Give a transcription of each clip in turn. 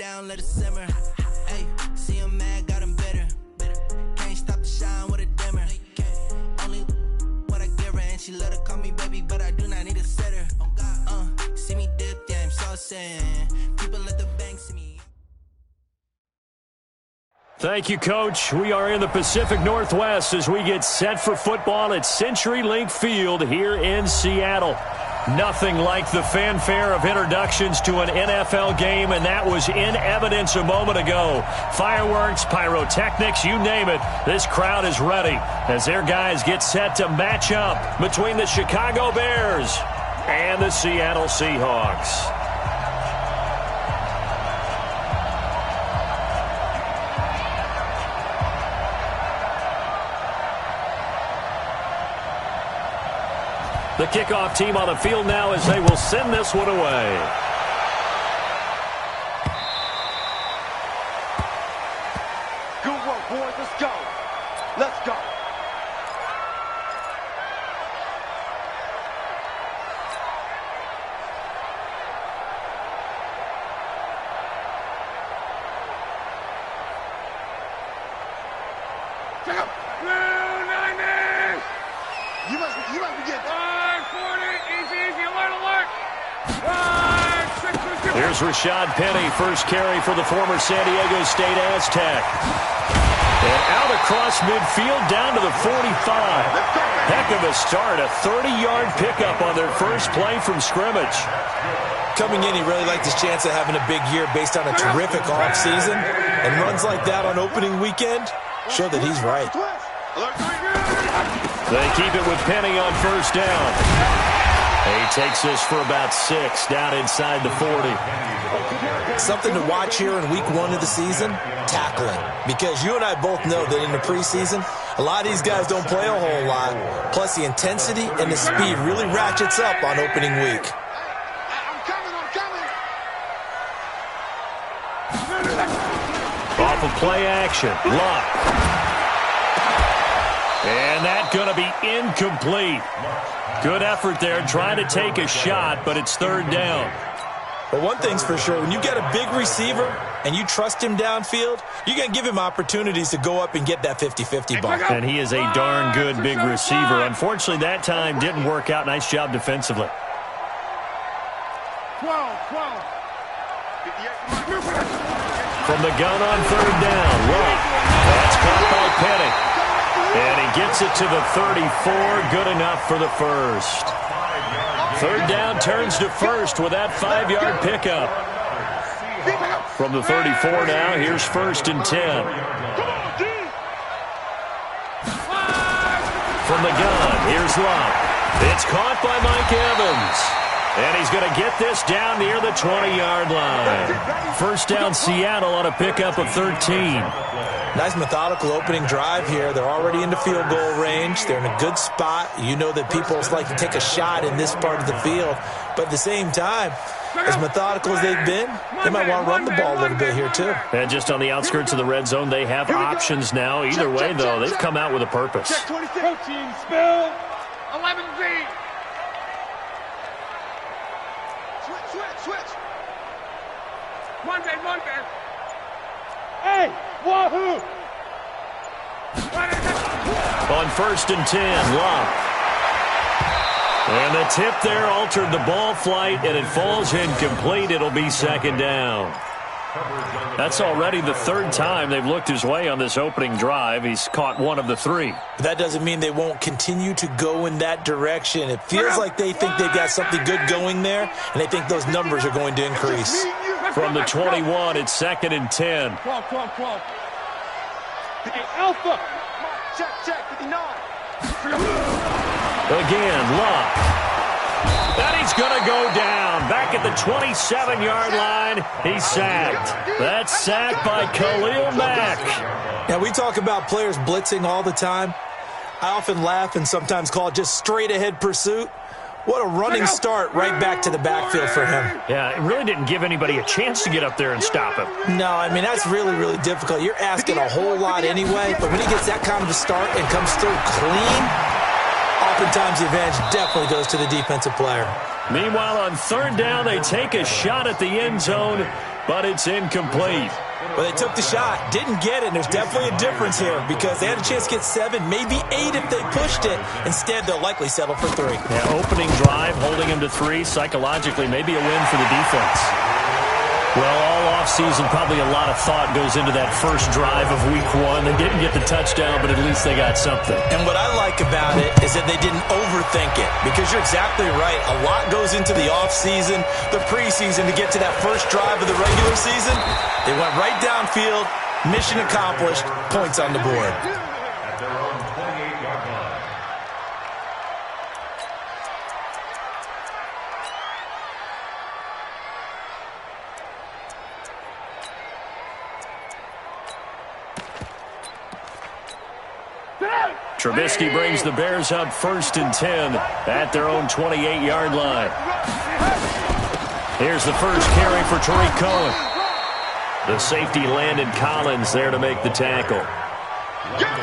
down, let it simmer. Hey, see him mad, got him bitter. Can't stop the shine with a dimmer. Only what I give her, and she let her call me baby, but I do not need a sitter. See me dip, yeah, I'm so sad. People at the bank see me. Thank you, Coach. We are in the Pacific Northwest as we get set for football at CenturyLink Field here in Seattle. Nothing like the fanfare of introductions to an NFL game, and that was in evidence a moment ago. Fireworks, pyrotechnics, you name it. This crowd is ready as their guys get set to match up between the Chicago Bears and the Seattle Seahawks. The kickoff team on the field now as they will send this one away. Good work, boys. Let's go. Let's go. Check up. Blue 90. You must be getting 40, easy, alert. Here's Rashad Penny, first carry for the former San Diego State Aztec. And out across midfield down to the 45. Heck of a start, a 30-yard pickup on their first play from scrimmage. Coming in, he really liked his chance of having a big year based on a terrific offseason. And runs like that on opening weekend show that he's right. They keep it with Penny on first down. He takes this for about 6 down inside the 40. Something to watch here in week 1 of the season, tackling. Because you and I both know that in the preseason, a lot of these guys don't play a whole lot. Plus the intensity and the speed really ratchets up on opening week. Off of play action, Luck. And that's going to be incomplete. Good effort there, trying to take a shot, but it's third down. But one thing's for sure, when you get a big receiver and you trust him downfield, you're going to give him opportunities to go up and get that 50-50 ball. And he is a darn good big receiver. Unfortunately, that time didn't work out. Nice job defensively. 12. From the gun on third down, Luck. That's caught by Penny. And he gets it to the 34, good enough for the first. Third down turns to first with that 5-yard pickup. From the 34 now, here's first and 10. From the gun, here's Luck. It's caught by Mike Evans. And he's going to get this down near the 20-yard line. First down Seattle on a pickup of 13. Nice methodical opening drive here. They're already into field goal range. They're in a good spot. You know that people like to take a shot in this part of the field. But at the same time, as methodical as they've been, they might want to run the ball a little bit here too. And just on the outskirts of the red zone, they have options now. Either way, though, they've come out with a purpose. Check 26. Protein spill. 11Z. Switch. Monday. Hey, wahoo! On first and 10, Luck. And the tip there altered the ball flight, and it falls incomplete. It'll be second down. That's already the third time they've looked his way on this opening drive. He's caught one of the 3. But that doesn't mean they won't continue to go in that direction. It feels like they think they've got something good going there, and they think those numbers are going to increase. From the 21, it's second and 10. 12. Hey, Alpha. Check, 59. Again, Luck. And he's going to go down. Back at the 27-yard line, he's sacked. That's sacked by Khalil Mack. Now, we talk about players blitzing all the time. I often laugh and sometimes call it just straight-ahead pursuit. What a running start right back to the backfield for him. Yeah, it really didn't give anybody a chance to get up there and stop him. No, I mean, that's really, really difficult. You're asking a whole lot anyway, but when he gets that kind of a start and comes through clean, oftentimes the advantage definitely goes to the defensive player. Meanwhile, on third down, they take a shot at the end zone, but it's incomplete. Well, they took the shot, didn't get it, and there's definitely a difference here because they had a chance to get 7, maybe 8 if they pushed it. Instead, they'll likely settle for 3. Yeah, opening drive, holding him to 3. Psychologically, maybe a win for the defense. Well, all offseason, probably a lot of thought goes into that first drive of Week 1. They didn't get the touchdown, but at least they got something. And what I like about it is that they didn't overthink it because you're exactly right. A lot goes into the offseason, the preseason to get to that first drive of the regular season. They went right downfield, mission accomplished, points on the board. At their own 28-yard line. Trubisky brings the Bears up 1st and 10 at their own 28-yard line. Here's the first carry for Tariq Cohen. The safety Landon Collins there to make the tackle.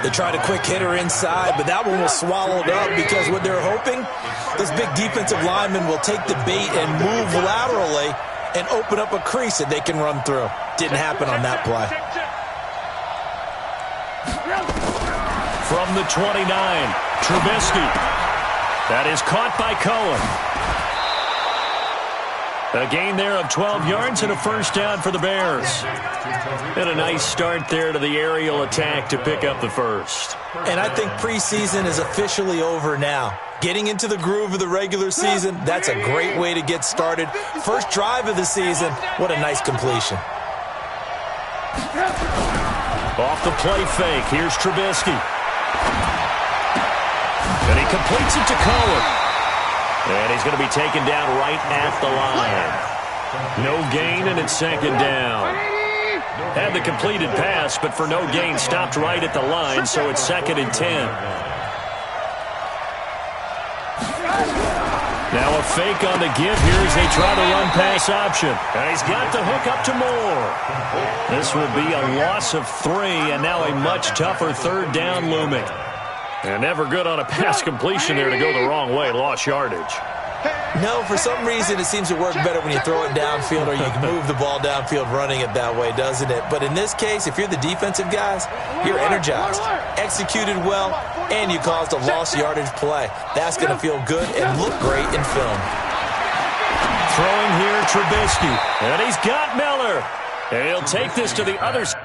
They tried a quick hitter inside, but that one was swallowed up because what they're hoping, this big defensive lineman will take the bait and move laterally and open up a crease that they can run through. Didn't happen on that play. From the 29, Trubisky. That is caught by Cohen. A gain there of 12 yards and a first down for the Bears. And a nice start there to the aerial attack to pick up the first. And I think preseason is officially over now. Getting into the groove of the regular season, that's a great way to get started. First drive of the season, what a nice completion. Off the play fake, here's Trubisky. And he completes it to Cohen. And he's going to be taken down right at the line. No gain, and it's 2nd down. Had the completed pass, but for no gain, stopped right at the line, so it's 2nd and 10. Now a fake on the give here as they try the run-pass option. And he's got the hook up to Moore. This will be a loss of 3, and now a much tougher 3rd down looming. And never good on a pass completion there to go the wrong way. Lost yardage. No, for some reason it seems to work better when you throw it downfield or you can move the ball downfield running it that way, doesn't it? But in this case, if you're the defensive guys, you're energized, executed well, and you caused a lost yardage play. That's going to feel good and look great in film. Throwing here, Trubisky. And he's got Miller. And he'll take this to the other side.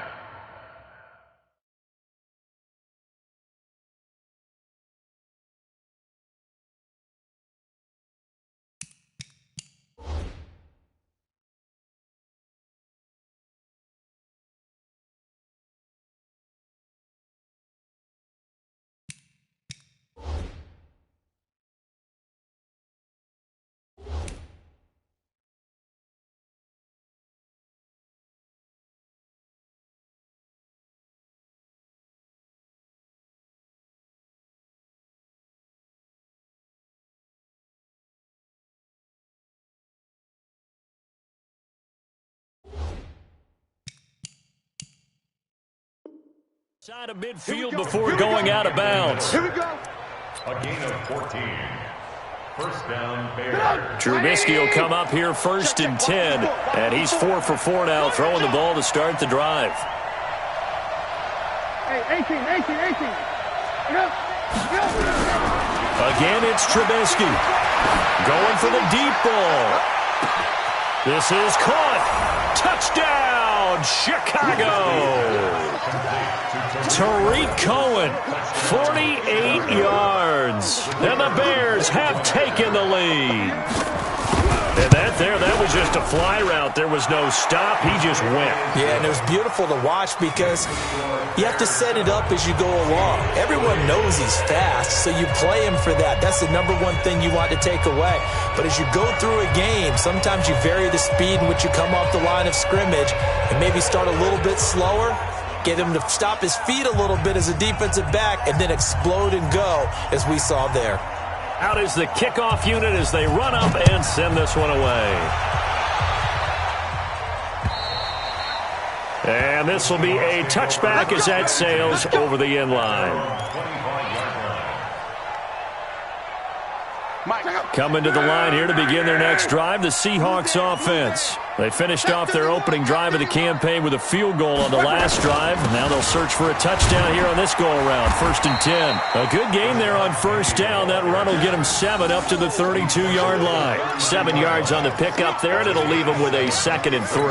Side of midfield before going out of bounds. Here we go. A gain of 14. First down, Bears. Trubisky will come up here 1st and 10. And he's 4 for 4 now, throwing the ball to start the drive. Hey, 18. Again, it's Trubisky. Going for the deep ball. This is caught. Touchdown, Chicago. Tariq Cohen, 48 yards. And the Bears have taken the lead. And that was just a fly route. There was no stop. He just went. Yeah, and it was beautiful to watch because you have to set it up as you go along. Everyone knows he's fast, so you play him for that. That's the #1 thing you want to take away. But as you go through a game, sometimes you vary the speed in which you come off the line of scrimmage and maybe start a little bit slower, get him to stop his feet a little bit as a defensive back, and then explode and go as we saw there. Out is the kickoff unit as they run up and send this one away. And this will be a touchback as that sails over the end line. Coming to the line here to begin their next drive, the Seahawks offense. They finished off their opening drive of the campaign with a field goal on the last drive. Now they'll search for a touchdown here on this go-around, 1st and 10. A good game there on first down. That run will get them 7 up to the 32-yard line. 7 yards on the pickup there, and it'll leave them with a 2nd and 3.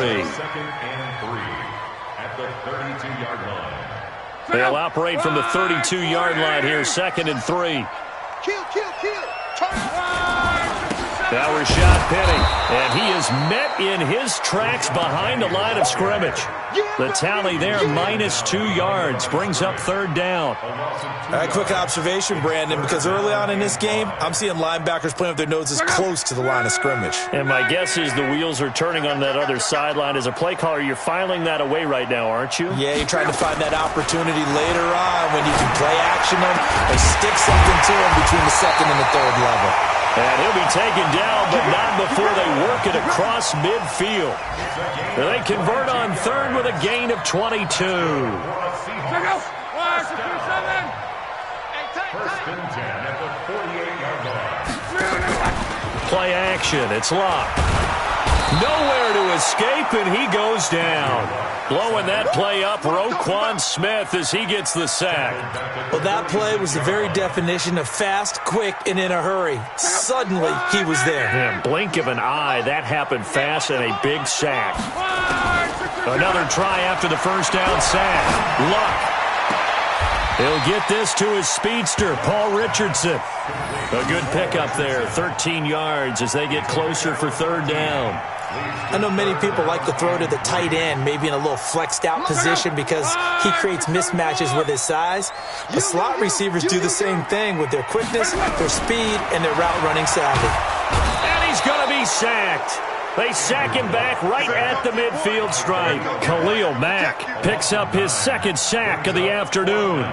At the 32-yard line. They'll operate from the 32-yard line here, 2nd and 3. Kill. Now Rashad Penny, and he is met in his tracks behind the line of scrimmage. The tally there, -2 yards, brings up 3rd down. Quick observation, Brandon, because early on in this game, I'm seeing linebackers playing with their noses close to the line of scrimmage. And my guess is the wheels are turning on that other sideline. As a play caller, you're filing that away right now, aren't you? Yeah, you're trying to find that opportunity later on when you can play action them and stick something to them between the 2nd and the 3rd level. And he'll be taken down, but not before they work it across midfield. They convert on 3rd with a gain of 22. 1st and 10 at the 48-yard line. Play action. It's locked. Nowhere to escape, and he goes down. Blowing that play up, Roquan Smith, as he gets the sack. Well, that play was the very definition of fast, quick, and in a hurry. Suddenly, he was there. Yeah, blink of an eye, that happened fast, and a big sack. Another try after the first down sack. Luck. He'll get this to his speedster, Paul Richardson. A good pickup there, 13 yards as they get closer for 3rd down. I know many people like to throw to the tight end, maybe in a little flexed out position because he creates mismatches with his size. The slot receivers do the same thing with their quickness, their speed, and their route running savvy. And he's going to be sacked. They sack him back right at the midfield stripe. Khalil Mack picks up his 2nd sack of the afternoon.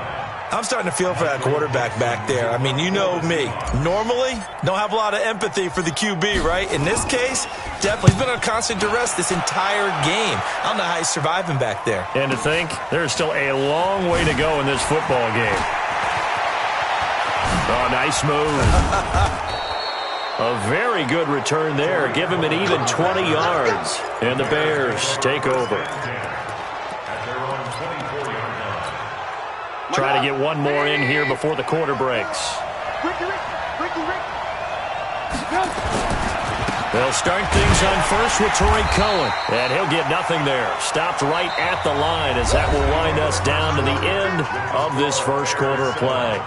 I'm starting to feel for that quarterback back there. I mean, you know me. Normally, don't have a lot of empathy for the QB, right? In this case, definitely. He's been on constant duress this entire game. I don't know how he's surviving back there. And to think, there's still a long way to go in this football game. Oh, nice move. A very good return there. Give him an even 20 yards. And the Bears take over. Try to get one more in here before the quarter breaks. They'll start things on first with Torrey Cohen. And he'll get nothing there. Stopped right at the line as that will wind us down to the end of this first quarter of play.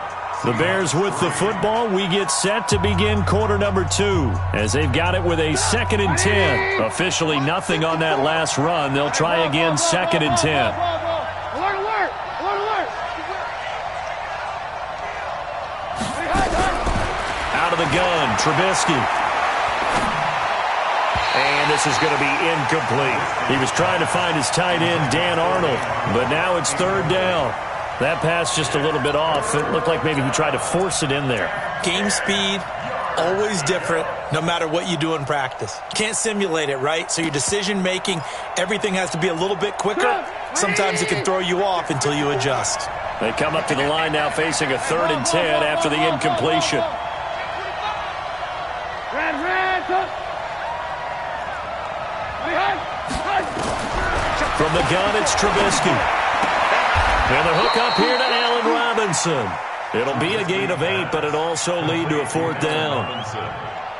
The Bears with the football. We get set to begin quarter number 2 as they've got it with a 2nd and 10. Officially nothing on that last run. They'll try again 2nd and 10. Out of the gun, Trubisky. And this is going to be incomplete. He was trying to find his tight end, Dan Arnold, but now it's 3rd down. That pass just a little bit off. It looked like maybe he tried to force it in there. Game speed, always different, no matter what you do in practice. You can't simulate it, right? So your decision-making, everything has to be a little bit quicker. Sometimes it can throw you off until you adjust. They come up to the line now facing a 3rd and 10 after the incompletion. From the gun, it's Trubisky. And the hook up here to Allen Robinson. It'll be a gain of 8, but it also lead to a 4th down.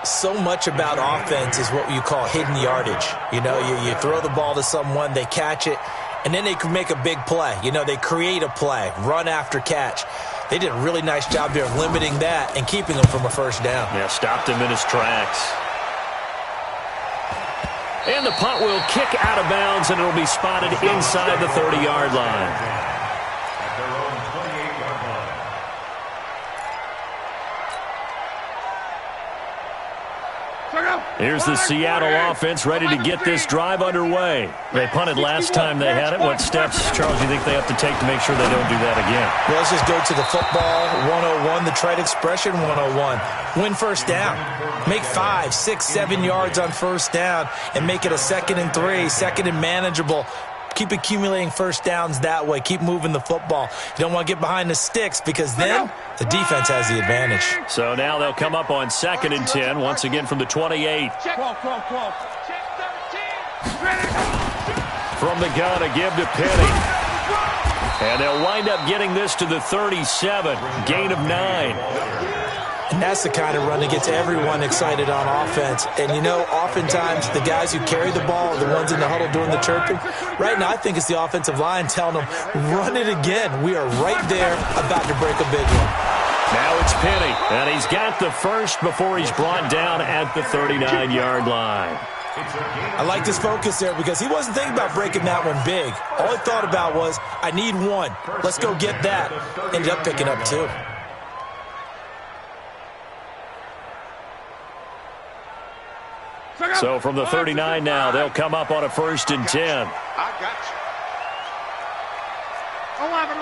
So much about offense is what you call hidden yardage. You know, you throw the ball to someone, they catch it, and then they can make a big play. You know, they create a play, run after catch. They did a really nice job there of limiting that and keeping them from a 1st down. Yeah, stopped him in his tracks. And the punt will kick out of bounds, and it'll be spotted inside the 30-yard line. Here's the Seattle offense ready to get this drive underway. They punted last time they had it. What steps, Charles, do you think they have to take to make sure they don't do that again? Well, let's just go to the football 101, the trite expression 101. Win 1st down. Make 5, 6, 7 yards on 1st down and make it a 2nd and 3, 2nd and manageable. Keep accumulating first downs that way. Keep moving the football. You don't want to get behind the sticks because then the defense has the advantage. So now they'll come up on 2nd and 10, once again from the 28. From the gun, a give to Penny. And they'll wind up getting this to the 37, gain of 9. And that's the kind of run that gets everyone excited on offense. And, you know, oftentimes the guys who carry the ball are the ones in the huddle doing the chirping. Right now, I think it's the offensive line telling them, run it again. We are right there about to break a big one. Now it's Penny, and he's got the first before he's brought down at the 39-yard line. I like this focus there because he wasn't thinking about breaking that one big. All he thought about was, I need one. Let's go get that. Ended up picking up 2. So from the 39 now, they'll come up on a 1st and 10. I got you. 11.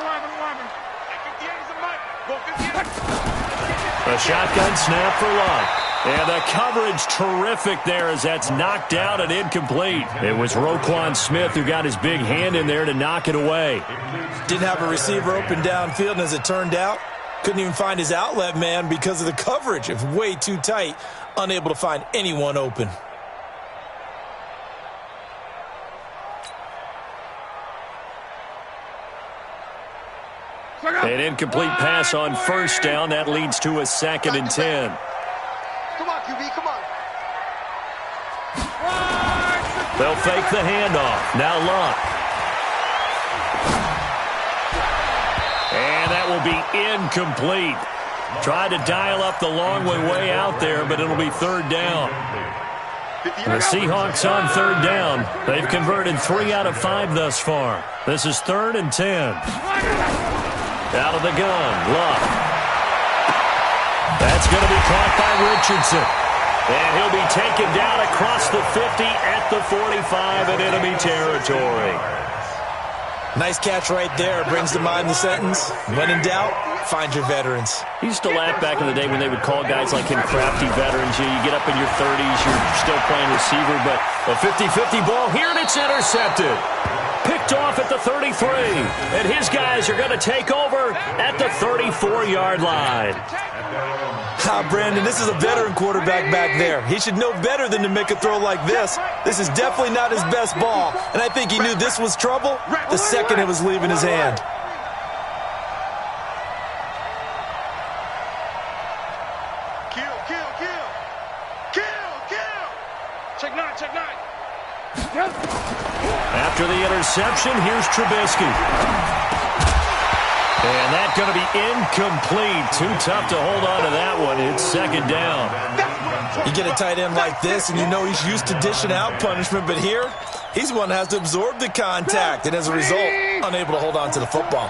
A shotgun snap for Luck. And the coverage terrific there as that's knocked out and incomplete. It was Roquan Smith who got his big hand in there to knock it away. Didn't have a receiver open downfield, and as it turned out, couldn't even find his outlet man because of the coverage. It was way too tight, unable to find anyone open. An incomplete pass on 1st down. That leads to a 2nd and 10. Come on, QB, come on. They'll fake the handoff. Now Luck. And that will be incomplete. Tried to dial up the long way out there, but it'll be 3rd down. The Seahawks on 3rd down. They've converted 3 out of 5 thus far. This is 3rd and 10. Out of the gun, Luck. That's going to be caught by Richardson. And he'll be taken down across the 50 at the 45 in enemy territory. Nice catch right there. Brings to mind the sentence, when in doubt, find your veterans. He used to laugh back in the day when they would call guys like him crafty veterans. You get up in your 30s, you're still playing receiver, but a 50-50 ball here, and it's intercepted. Picked off at the 33, and his guys are going to take over at the 34-yard line. Brandon, this is a veteran quarterback back there. He should know better than to make a throw like this. This is definitely not his best ball, and I think he knew this was trouble the second it was leaving his hand. Kill. Check 9. After the interception, here's Trubisky. And that's going to be incomplete. Too tough to hold on to that one. It's 2nd down. You get a tight end like this, and you know he's used to dishing out punishment, but here, he's the one that has to absorb the contact, and as a result, unable to hold on to the football.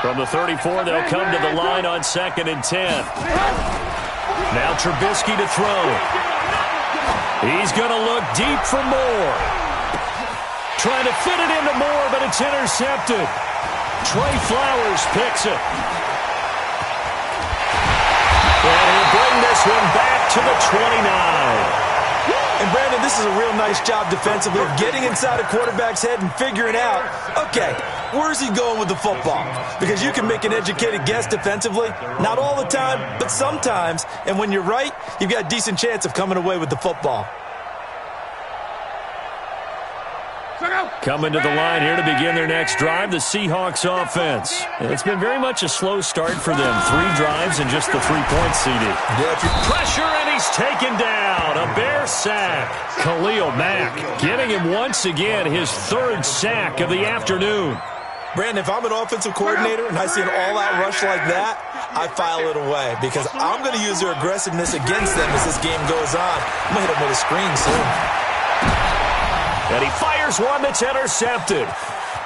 From the 34, they'll come to the line on 2nd and 10. Now Trubisky to throw. He's going to look deep for Moore. Trying to fit it into Moore, but it's intercepted. Trey Flowers picks it. And he'll bring this one back to the 29. And Brandon, this is a real nice job defensively of getting inside a quarterback's head and figuring out, okay, where's he going with the football? Because you can make an educated guess defensively. Not all the time, but sometimes. And when you're right, you've got a decent chance of coming away with the football. Coming to the line here to begin their next drive, the Seahawks offense. It's been very much a slow start for them. 3 drives and just the 3 points seeded. Pressure, and he's taken down. A Bear sack. Khalil Mack getting him once again his 3rd sack of the afternoon. Brandon, if I'm an offensive coordinator and I see an all-out rush like that, I file it away because I'm going to use their aggressiveness against them as this game goes on. I'm going to hit them with a screen soon. And he fires one that's intercepted.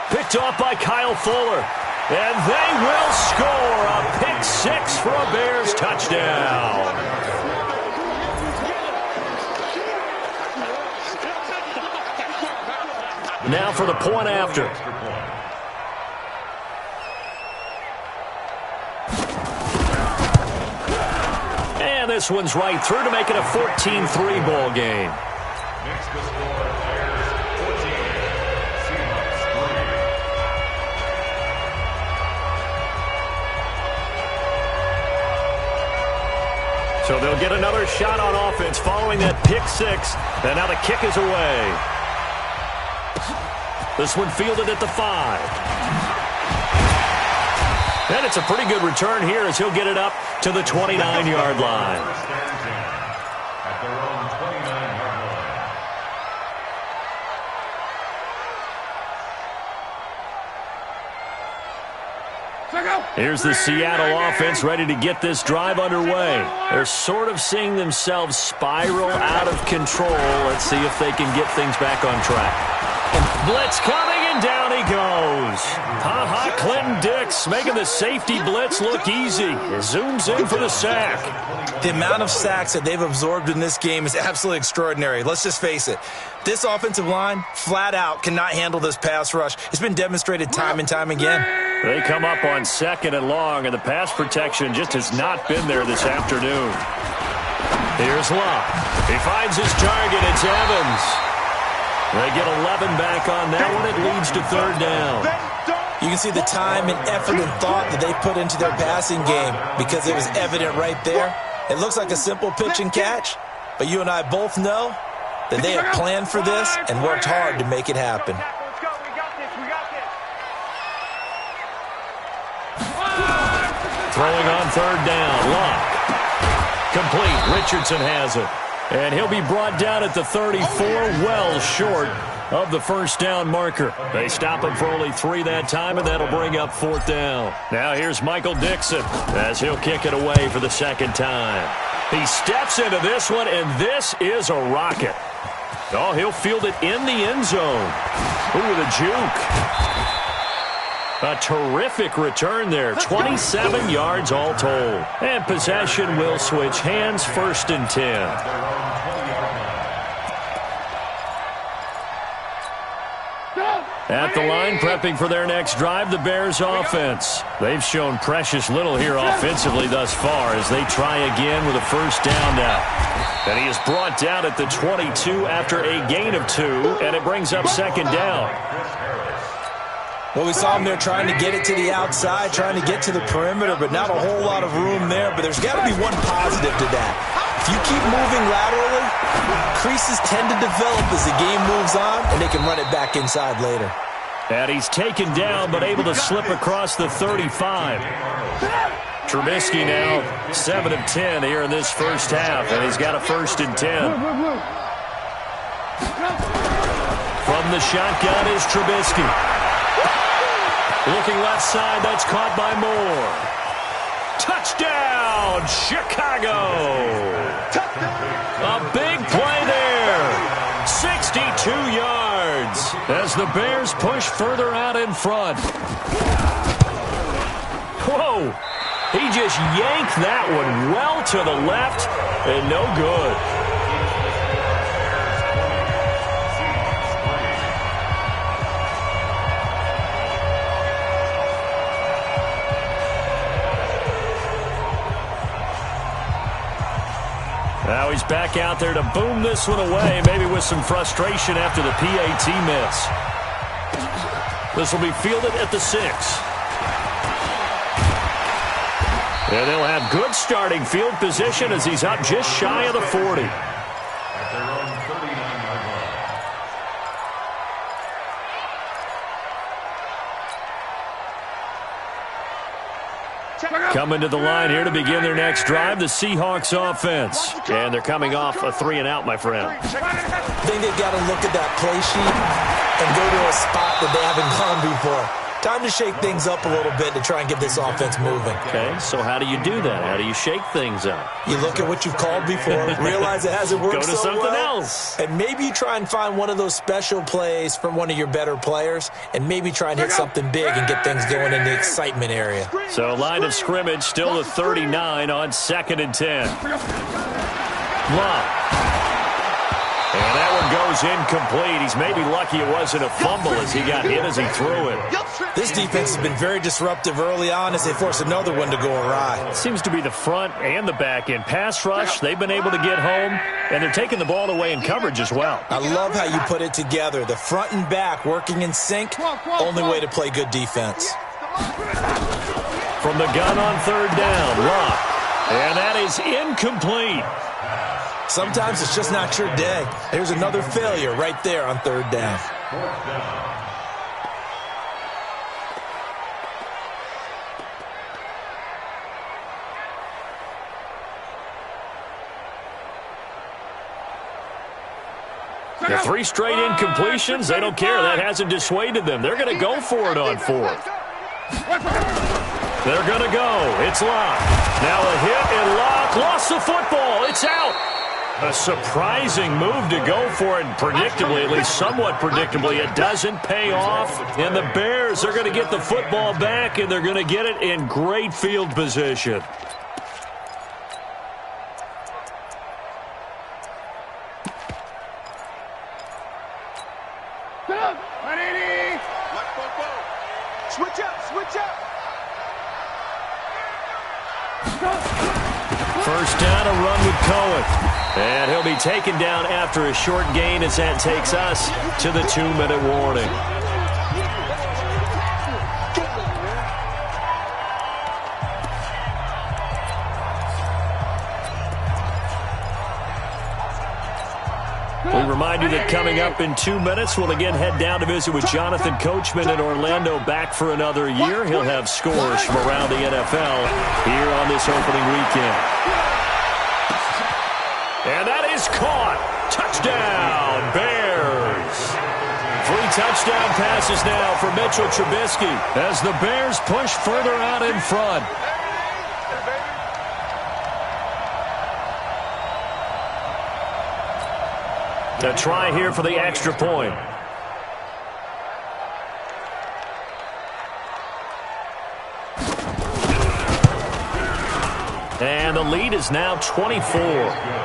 Picked off by Kyle Fuller. And they will score a pick-6 for a Bears touchdown. Now for the point after. And this one's right through to make it a 14-3 ball game. So they'll get another shot on offense following that pick six. And now the kick is away. This one fielded at the 5. And it's a pretty good return here as he'll get it up to the 29-yard line. Here's the Seattle offense ready to get this drive underway. They're sort of seeing themselves spiral out of control. Let's see if they can get things back on track. Blitz coming, and down he goes. Clinton Dix making the safety blitz look easy. Zooms in for the sack. The amount of sacks that they've absorbed in this game is absolutely extraordinary. Let's just face it. This offensive line, flat out, cannot handle this pass rush. It's been demonstrated time and time again. They come up on 2nd and long, and the pass protection just has not been there this afternoon. Here's Locke. He finds his target. It's Evans. They get 11 back on that one. It leads to 3rd down. You can see the time and effort and thought that they put into their passing game because it was evident right there. It looks like a simple pitch and catch, but you and I both know that they have planned for this and worked hard to make it happen. Throwing on 3rd down. Locke. Complete. Richardson has it. And he'll be brought down at the 34, well short of the 1st down marker. They stop him for only 3 that time, and that'll bring up 4th down. Now here's Michael Dixon as he'll kick it away for the 2nd time. He steps into this one, and this is a rocket. Oh, he'll field it in the end zone. Ooh, with a juke. A terrific return there. 27 yards all told. And possession will switch hands, 1st and 10. At the line, prepping for their next drive, the Bears offense. They've shown precious little here offensively thus far as they try again with a 1st down now. And he is brought down at the 22 after a gain of 2, and it brings up 2nd down. Well, we saw him there trying to get it to the outside, trying to get to the perimeter, but not a whole lot of room there. But there's got to be one positive to that. If you keep moving laterally, creases tend to develop as the game moves on, and they can run it back inside later. And he's taken down, but able to slip across the 35. Trubisky now 7 of 10 here in this 1st half, and he's got a 1st and 10. From the shotgun is Trubisky. Looking left side, that's caught by Moore. Touchdown, Chicago! A big play there. 62 yards as the Bears push further out in front. Whoa! He just yanked that one well to the left and no good. Now he's back out there to boom this one away, maybe with some frustration after the PAT miss. This will be fielded at the 6. And they'll have good starting field position as he's up just shy of the 40. Coming to the line here to begin their next drive, the Seahawks offense. And they're coming off a 3-and-out, my friend. I think they've got to look at that play sheet and go to a spot that they haven't gone before. Time to shake things up a little bit to try and get this offense moving. Okay, so how do you do that? How do you shake things up? You look at what you've called before, realize it hasn't worked so well. Go to something else. And maybe you try and find one of those special plays from one of your better players, and maybe try and hit something big and get things going in the excitement area. So line of scrimmage still the 39 on 2nd and 10. Locke. And that one goes incomplete. He's maybe lucky it wasn't a fumble as he got hit as he threw it. This defense has been very disruptive early on as they force another one to go awry. It seems to be the front and the back end. Pass rush, they've been able to get home, and they're taking the ball away in coverage as well. I love how you put it together. The front and back working in sync, only way to play good defense. From the gun on 3rd down, Locke. And that is incomplete. Sometimes it's just not your day. There's another failure right there on third down. The 3 straight incompletions, they don't care. That hasn't dissuaded them. They're going to go for it on 4th. They're going to go. It's Locke. Now a hit and Locke lost the football. It's out. A surprising move to go for it. Predictably, at least somewhat predictably, it doesn't pay off. And the Bears are going to get the football back, and they're going to get it in great field position. Switch up, switch up. First down, a run with Cohen. And he'll be taken down after a short gain as that takes us to the 2-minute warning. We remind you that coming up in 2 minutes, we'll again head down to visit with Jonathan Coachman in Orlando, back for another year. He'll have scores from around the NFL here on this opening weekend. And that is caught. Touchdown, Bears. 3 touchdown passes now for Mitchell Trubisky as the Bears push further out in front. A try here for the extra point. And the lead is now 24.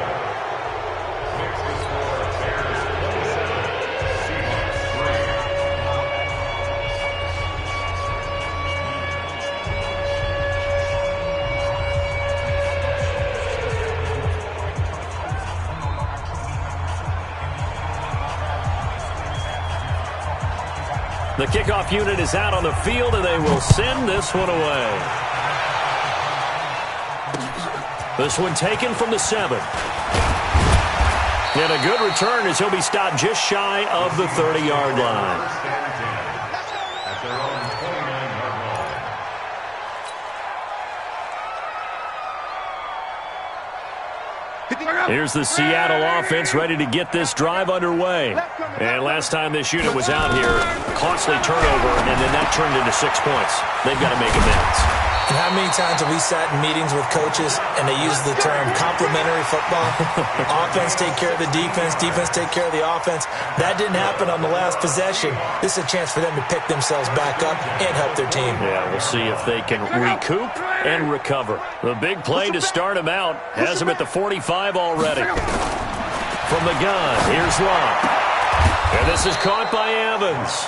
The kickoff unit is out on the field, and they will send this one away. This one taken from the 7. And a good return as he'll be stopped just shy of the 30-yard line. Here's the Seattle offense ready to get this drive underway. And last time this unit was out here, costly turnover, and then that turned into 6 points. They've got to make amends. And how many times have we sat in meetings with coaches and they use the term complementary football? Offense take care of the defense, defense take care of the offense. That didn't happen on the last possession. This is a chance for them to pick themselves back up and help their team. Yeah, we'll see if they can recoup and recover. The big play to start him out has him at the 45 already. From the gun, here's Locke. And this is caught by Evans.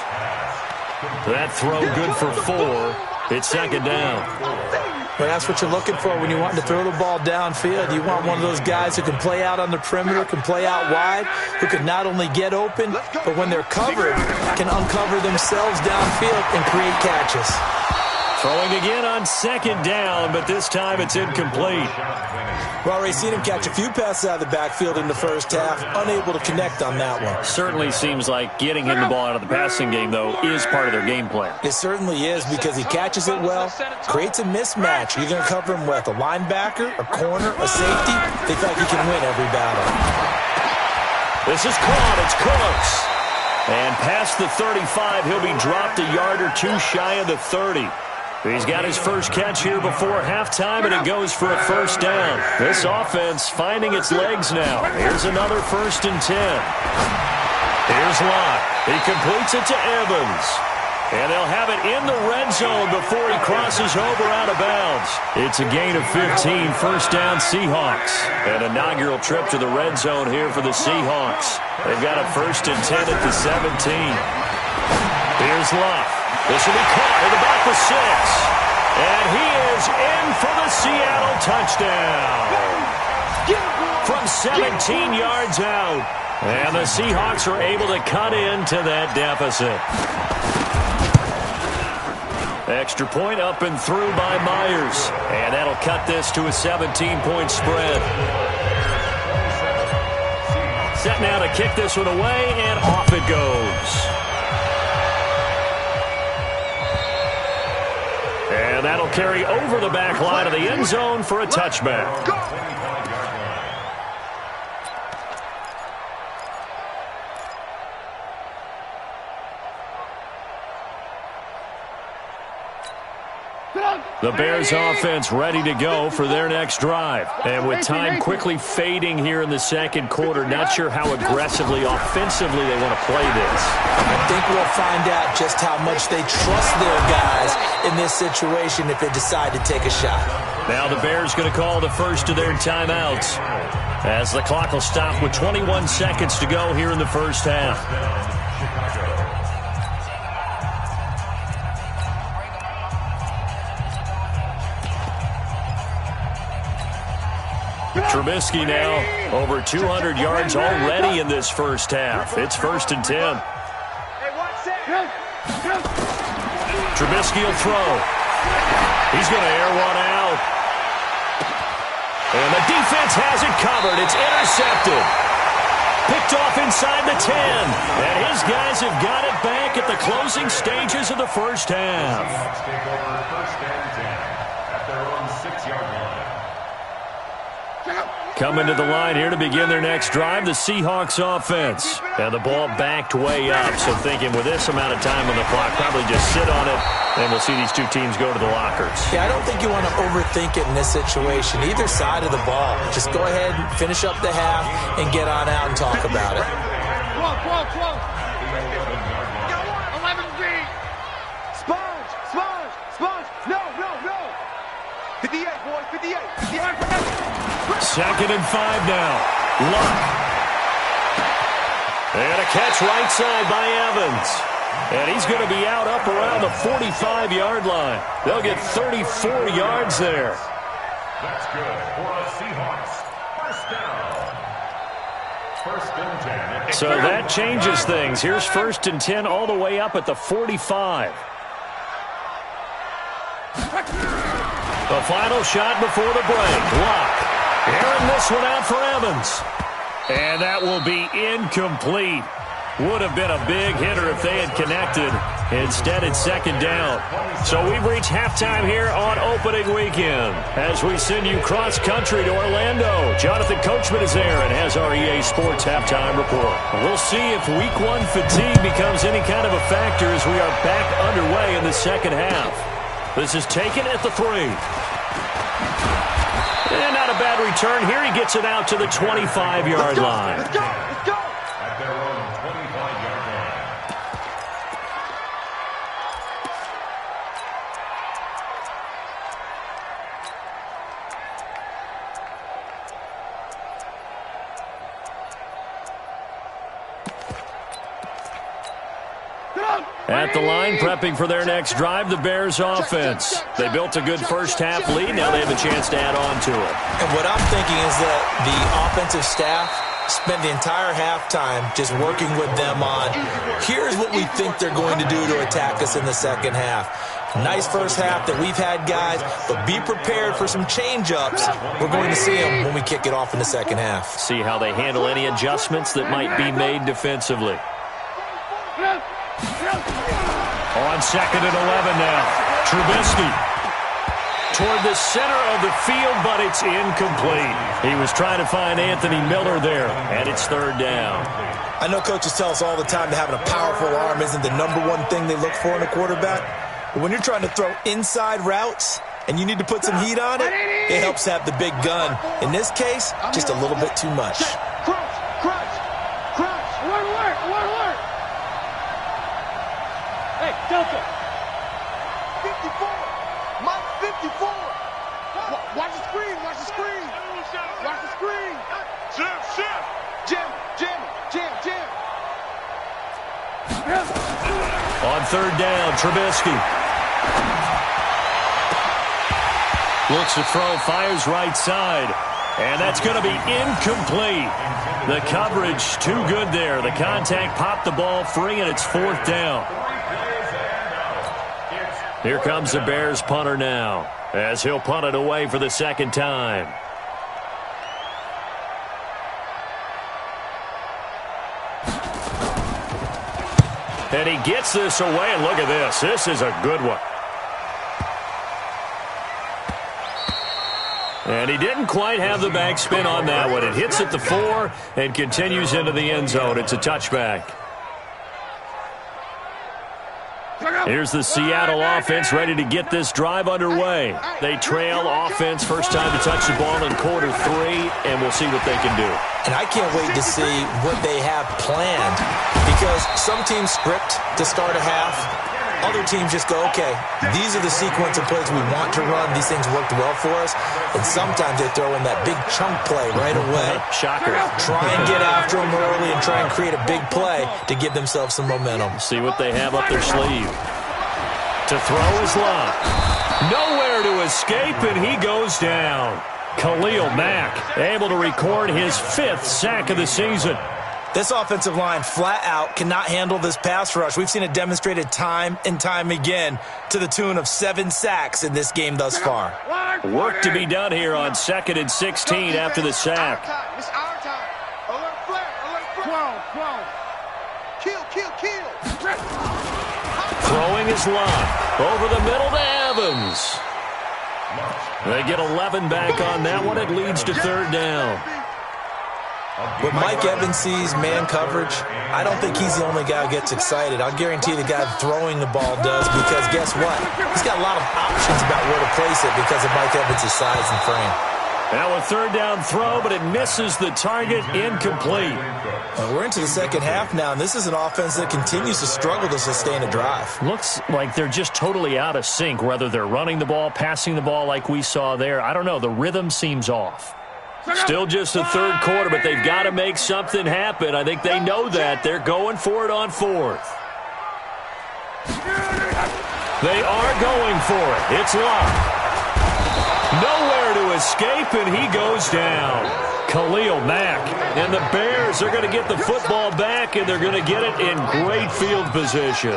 That throw good for 4. It's second down. Well, that's what you're looking for when you want to throw the ball downfield. You want one of those guys who can play out on the perimeter, can play out wide, who can not only get open, but when they're covered, can uncover themselves downfield and create catches. Throwing again on second down, but this time it's incomplete. We've already seen him catch a few passes out of the backfield in the first half, unable to connect on that one. Certainly seems like getting him the ball out of the passing game, though, is part of their game plan. It certainly is because he catches it well, creates a mismatch. You're going to cover him with a linebacker, a corner, a safety. They feel like he can win every battle. This is caught. It's Cooks. And past the 35, he'll be dropped a yard or 2 shy of the 30. He's got his first catch here before halftime, and it goes for a first down. This offense finding its legs now. Here's another 1st and 10. Here's Locke. He completes it to Evans. And they'll have it in the red zone before he crosses over out of bounds. It's a gain of 15, first down Seahawks. An inaugural trip to the red zone here for the Seahawks. They've got a 1st and 10 at the 17. Here's Locke. This will be caught at about the 6. And he is in for the Seattle touchdown. From 17 yards out. And the Seahawks are able to cut into that deficit. Extra point up and through by Myers. And that'll cut this to a 17-point spread. Set now to kick this one away, and off it goes. And that'll carry over the back line of the end zone for a touchback. The Bears offense ready to go for their next drive. And with time quickly fading here in the second quarter, not sure how aggressively, offensively they want to play this. I think we'll find out just how much they trust their guys in this situation if they decide to take a shot. Now the Bears going to call the first of their timeouts as the clock will stop with 21 seconds to go here in the first half. Trubisky now over 200 yards already in this first half. It's 1st and 10. Trubisky will throw. He's going to air one out. And the defense has it covered. It's intercepted. Picked off inside the 10. And his guys have got it back at the closing stages of the first half. Coming to the line here to begin their next drive, the Seahawks offense. And the ball backed way up, so thinking with this amount of time on the clock, probably just sit on it, and we'll see these two teams go to the lockers. Yeah, I don't think you want to overthink it in this situation, either side of the ball. Just go ahead and finish up the half and get on out and talk about it. 11 feet. Sponge. No. 58, boys, 58. 2nd and 5 now. Luck. And a catch right side by Evans. And he's going to be out up around the 45-yard line. They'll get 34 yards there. That's good for the Seahawks. First and 10. So that changes things. Here's 1st and 10 all the way up at the 45. The final shot before the break. Luck. Airing this one out for Evans. And that will be incomplete. Would have been a big hitter if they had connected. Instead, it's 2nd down. So we've reached halftime here on opening weekend. As we send you cross-country to Orlando, Jonathan Coachman is there and has our EA Sports halftime report. We'll see if Week 1 fatigue becomes any kind of a factor as we are back underway in the second half. This is taken at the 3. And not a bad return here. He gets it out to the 25-yard line. Let's go. At their own 25-yard line. At the line, prepping for their next drive, the Bears offense. They built a good first half lead. Now they have a chance to add on to it. And what I'm thinking is that the offensive staff spent the entire halftime just working with them on, here's what we think they're going to do to attack us in the second half. Nice first half that we've had, guys, but be prepared for some change-ups. We're going to see them when we kick it off in the second half. See how they handle any adjustments that might be made defensively. On 2nd and 11 now. Trubisky toward the center of the field, but it's incomplete. He was trying to find Anthony Miller there, and it's 3rd down. I know coaches tell us all the time that having a powerful arm isn't the number one thing they look for in a quarterback. But when you're trying to throw inside routes and you need to put some heat on it, it helps have the big gun. In this case, just a little bit too much. Crunch. Alert. Hey, Delta. 54. Mike 54. Watch the screen. Jim. On 3rd down, Trubisky. Looks to throw, fires right side. And that's going to be incomplete. The coverage too good there. The contact popped the ball free, and it's 4th down. Here comes the Bears punter now, as he'll punt it away for the second time. And he gets this away, and look at this. This is a good one. And he didn't quite have the backspin on that one. It hits at the 4 and continues into the end zone. It's a touchback. Here's the Seattle offense ready to get this drive underway. They trail offense, first time to touch the ball in quarter 3, and we'll see what they can do. And I can't wait to see what they have planned, because some teams script to start a half. Other teams just go, okay, these are the sequence of plays we want to run. These things worked well for us. And sometimes they throw in that big chunk play right away. Shocker. Try and get after them early and try and create a big play to give themselves some momentum. See what they have up their sleeve. To throw his line. Nowhere to escape, and he goes down. Khalil Mack able to record his 5th sack of the season. This offensive line flat out cannot handle this pass rush. We've seen it demonstrated time and time again to the tune of 7 sacks in this game thus far. Work to be done here on 2nd and 16 after the sack. It's our time. Alert flare. Alert flare. Kill. Throwing his line over the middle to Evans. They get 11 back on that one. It leads to 3rd down. When Mike Evans sees man coverage, I don't think he's the only guy who gets excited. I'll guarantee the guy throwing the ball does, because guess what? He's got a lot of options about where to place it because of Mike Evans' size and frame. Now a 3rd down throw, but it misses the target, incomplete. We're into the second half now, and this is an offense that continues to struggle to sustain a drive. Looks like they're just totally out of sync, whether they're running the ball, passing the ball like we saw there. I don't know. The rhythm seems off. Still just the 3rd quarter, but they've got to make something happen. I think they know that. They're going for it on 4th. They are going for it. It's locked. Nowhere to escape, and he goes down. Khalil Mack. And the Bears are going to get the football back, and they're going to get it in great field position.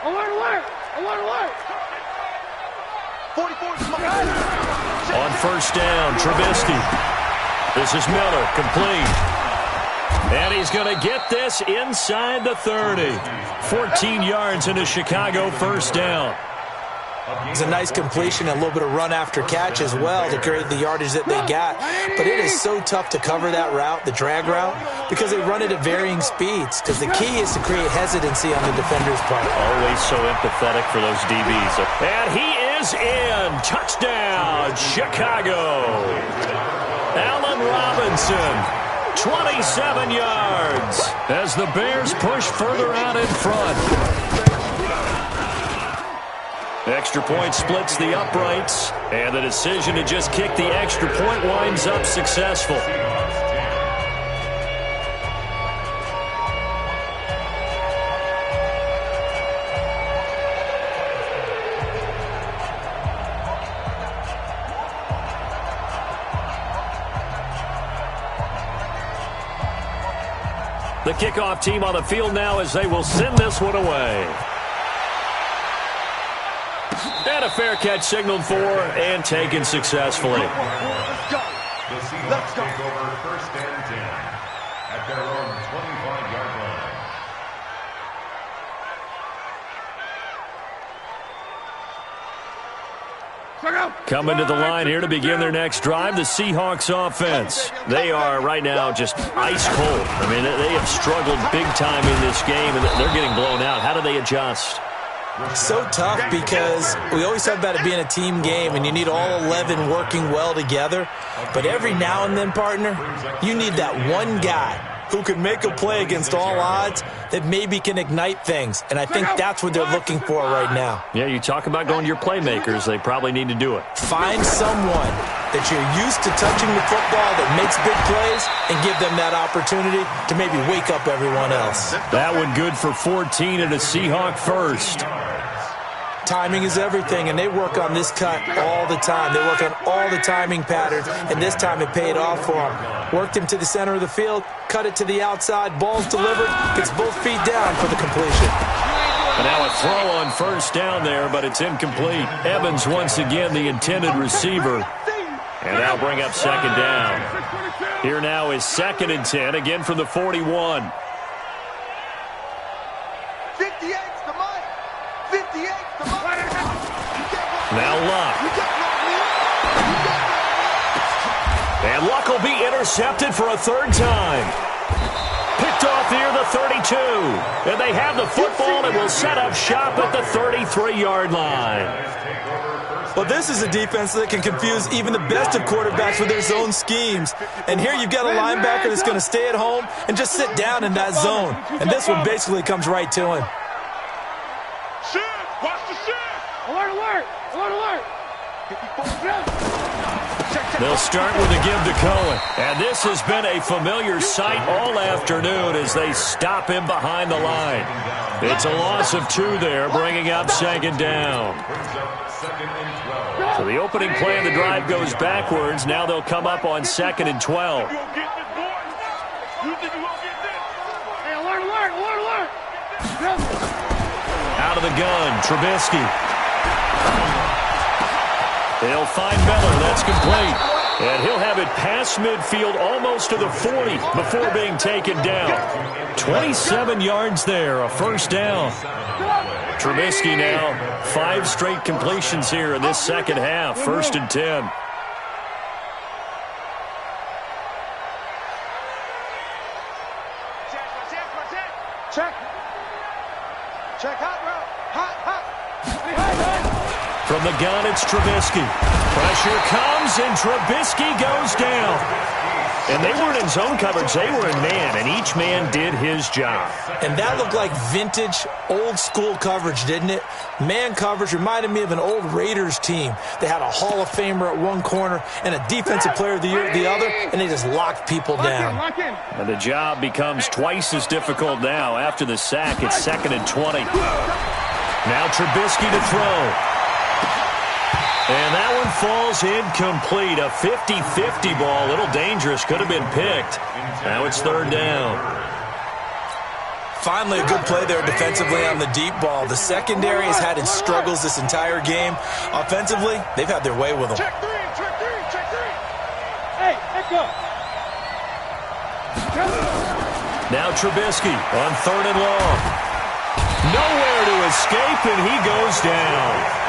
Alert. 44. On 1st down, Trubisky. This is Miller, complete. And he's going to get this inside the 30. 14 yards into Chicago, 1st down. It's a nice completion and a little bit of run after catch as well to create the yardage that they got. But it is so tough to cover that route, the drag route, because they run it at varying speeds. Because the key is to create hesitancy on the defender's part. Always so empathetic for those DBs. And he is in. Touchdown, Chicago. Allen Robinson, 27 yards as the Bears push further out in front. Extra point splits the uprights, and the decision to just kick the extra point winds up successful. The kickoff team on the field now as they will send this one away. And a fair catch signaled for and taken successfully. The Seahawks take over 1st and 10 at their own 25-yard line. Coming to the line here to begin their next drive, the Seahawks offense. They are right now just ice cold. I mean, they have struggled big time in this game, and they're getting blown out. How do they adjust? So tough, because we always talk about it being a team game and you need all 11 working well together. But every now and then, partner, you need that one guy who can make a play against all odds that maybe can ignite things. And I think that's what they're looking for right now. Yeah, you talk about going to your playmakers. They probably need to do it. Find someone that you're used to touching the football that makes big plays and give them that opportunity to maybe wake up everyone else. That one good for 14 and a Seahawk first. Timing is everything, and they work on this cut all the time. They work on all the timing patterns, and this time it paid off for them. Worked him to the center of the field, cut it to the outside, ball's delivered, gets both feet down for the completion. And now a throw on first down there, but it's incomplete. Evans once again the intended receiver. And that'll bring up second down. Here now is 2nd and 10, again from the 41. 58's the money. 58's the money. Now Luck. And Luck will be intercepted for a 3rd time. Picked off near the 32. And they have the football and will set up shop at the 33-yard line. Well, this is a defense that can confuse even the best of quarterbacks with their zone schemes. And here you've got a linebacker that's going to stay at home and just sit down in that zone. And this one basically comes right to him. Shift! Watch the shift! Alert, alert! Alert, alert! They'll start with a give to Cohen. And this has been a familiar sight all afternoon as they stop him behind the line. It's a loss of 2 there, bringing up 2nd down. So the opening play of the drive goes backwards. Now they'll come up on 2nd and 12. Hey, alert, alert, alert, alert! Out of the gun, Trubisky. They'll find Miller. That's complete. And he'll have it past midfield almost to the 40 before being taken down. 27 yards there, a 1st down. Trubisky now, 5 straight completions here in this second half. 1st and 10. Check. Check hot route. Hot, hot. From the gun, it's Trubisky. Pressure comes, and Trubisky goes down. And they weren't in zone coverage. They were in man, and each man did his job. And that looked like vintage, old-school coverage, didn't it? Man coverage reminded me of an old Raiders team. They had a Hall of Famer at one corner and a Defensive Player of the Year at the other, and they just locked people down. And the job becomes twice as difficult now. After the sack, it's 2nd and 20. Now Trubisky to throw. And that one falls incomplete. A 50-50 ball. A little dangerous. Could have been picked. Now it's 3rd down. Finally a good play there defensively on the deep ball. The secondary has had its struggles this entire game. Offensively, they've had their way with them. Check 3, check 3, check 3. Hey, let's go. Now Trubisky on 3rd and long. Nowhere to escape, and he goes down.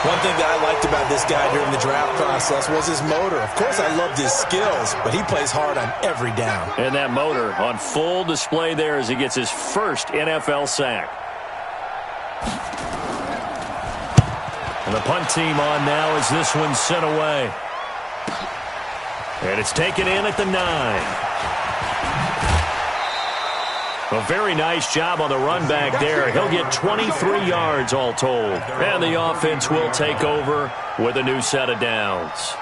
One thing that I liked about this guy during the draft process was his motor. Of course, I loved his skills, but he plays hard on every down. And that motor on full display there as he gets his first NFL sack. And the punt team on now as this one's sent away. And it's taken in at the 9. A very nice job on the run back there. He'll get 23 yards all told. And the offense will take over with a new set of downs.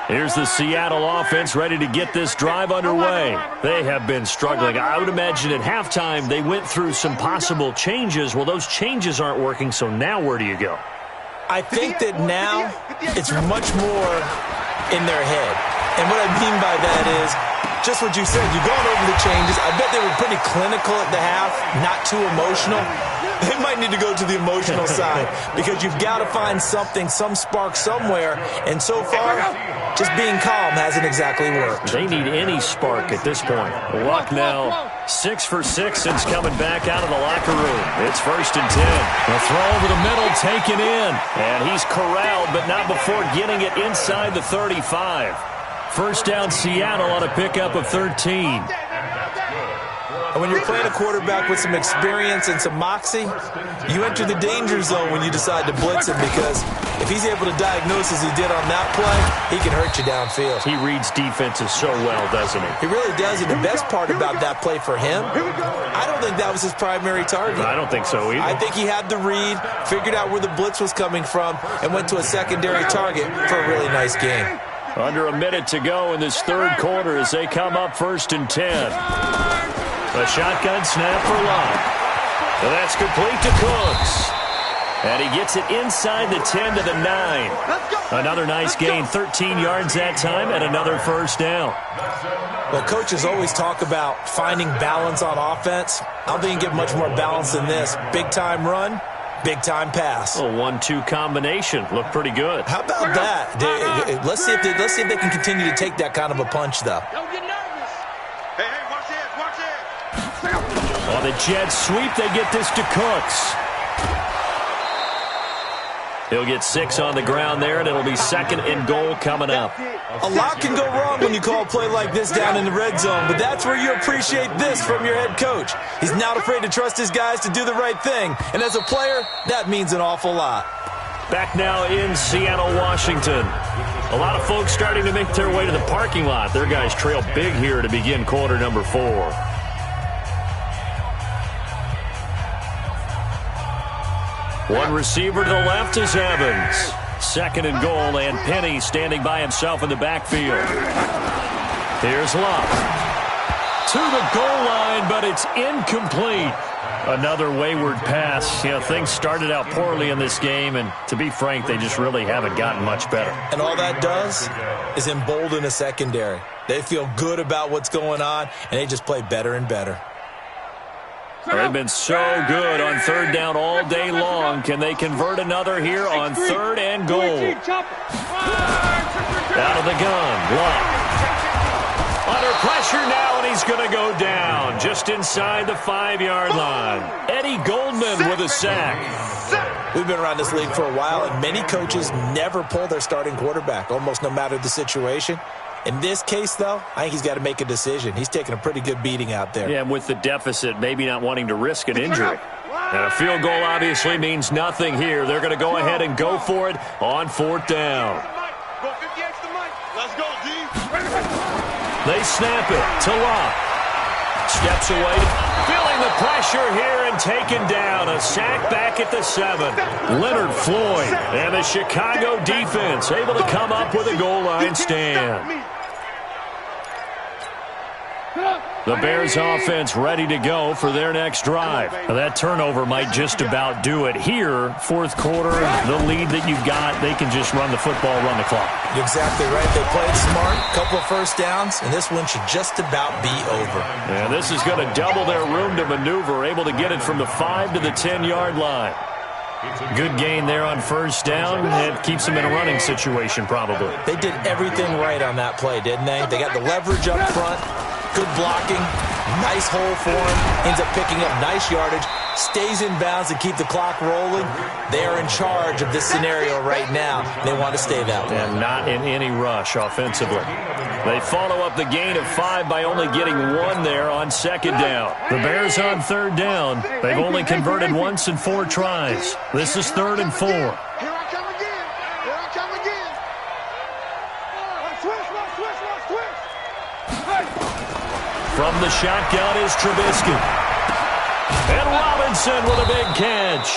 Here's the Seattle offense ready to get this drive underway. They have been struggling. I would imagine at halftime they went through some possible changes. Well, those changes aren't working, so now where do you go? I think that now it's much more in their head. And what I mean by that is just what you said. You've gone over the changes. I bet they were pretty clinical at the half, not too emotional. They might need to go to the emotional side because you've got to find something, some spark somewhere. And so far, just being calm hasn't exactly worked. They need any spark at this point. Luck now 6 for 6 since coming back out of the locker room. It's 1st and 10. A throw over the middle taken in. And he's corralled, but not before getting it inside the 35. 1st down Seattle on a pickup of 13. And when you're playing a quarterback with some experience and some moxie, you enter the danger zone when you decide to blitz him because if he's able to diagnose as he did on that play, he can hurt you downfield. He reads defenses so well, doesn't he? He really does, and the best part about that play for him, I don't think that was his primary target. I don't think so either. I think he had the read, figured out where the blitz was coming from, and went to a secondary target for a really nice game. Under a minute to go in this 3rd quarter as they come up 1st and 10. A shotgun snap for Luck. And that's complete to Cooks. And he gets it inside the 10 to the 9. Another nice gain, 13 yards that time, and another first down. Well, coaches always talk about finding balance on offense. I don't think you can get much more balance than this. Big-time run, big-time pass. A 1-2 combination. Looked pretty good. How about that? Let's see if they can continue to take that kind of a punch, though. Don't get nervous. Hey, watch this, watch this. On the jet sweep, they get this to Cooks. He'll get 6 on the ground there, and it'll be 2nd and goal coming up. A lot can go wrong when you call a play like this down in the red zone, but that's where you appreciate this from your head coach. He's not afraid to trust his guys to do the right thing, and as a player, that means an awful lot. Back now in Seattle, Washington. A lot of folks starting to make their way to the parking lot. Their guys trail big here to begin quarter number 4. One receiver to the left is Evans. 2nd and goal, and Penny standing by himself in the backfield. Here's Love. To the goal line, but it's incomplete. Another wayward pass. You know, things started out poorly in this game, and to be frank, they just really haven't gotten much better. And all that does is embolden a secondary. They feel good about what's going on, and they just play better and better. They've been so good on 3rd down all day long. Can they convert another here on 3rd and goal? Out of the gun. Love. Under pressure now, and he's going to go down just inside the 5-yard line. Eddie Goldman with a sack. We've been around this league for a while, and many coaches never pull their starting quarterback, almost no matter the situation. In this case, though, I think he's got to make a decision. He's taking a pretty good beating out there. Yeah, and with the deficit, maybe not wanting to risk an injury. And a field goal obviously means nothing here. They're going to go ahead and go for it on 4th down. Go 50 extra Mike. Let's go, D. They snap it to Locke. Steps away, feeling the pressure here and taken down. A sack back at the 7. Leonard Floyd and the Chicago defense able to come up with a goal line stand. The Bears offense ready to go for their next drive. Now that turnover might just about do it. Here, 4th quarter, the lead that you've got, they can just run the football, run the clock. You're exactly right. They played smart, couple of first downs, and this one should just about be over. And this is going to double their room to maneuver, able to get it from the 5 to the 10-yard line. Good gain there on 1st down. It keeps them in a running situation probably. They did everything right on that play, didn't they? They got the leverage up front, good blocking, nice hole for him, ends up picking up nice yardage, stays in bounds to keep the clock rolling. They are in charge of this scenario right now. They want to stay that way. And not in any rush offensively. They follow up the gain of 5 by only getting 1 there on 2nd down. The Bears on 3rd down. They've only converted once in 4 tries. This is 3rd and 4. Here I come again. Here I come again. Twist. From the shotgun is Trubisky. And Robinson with a big catch.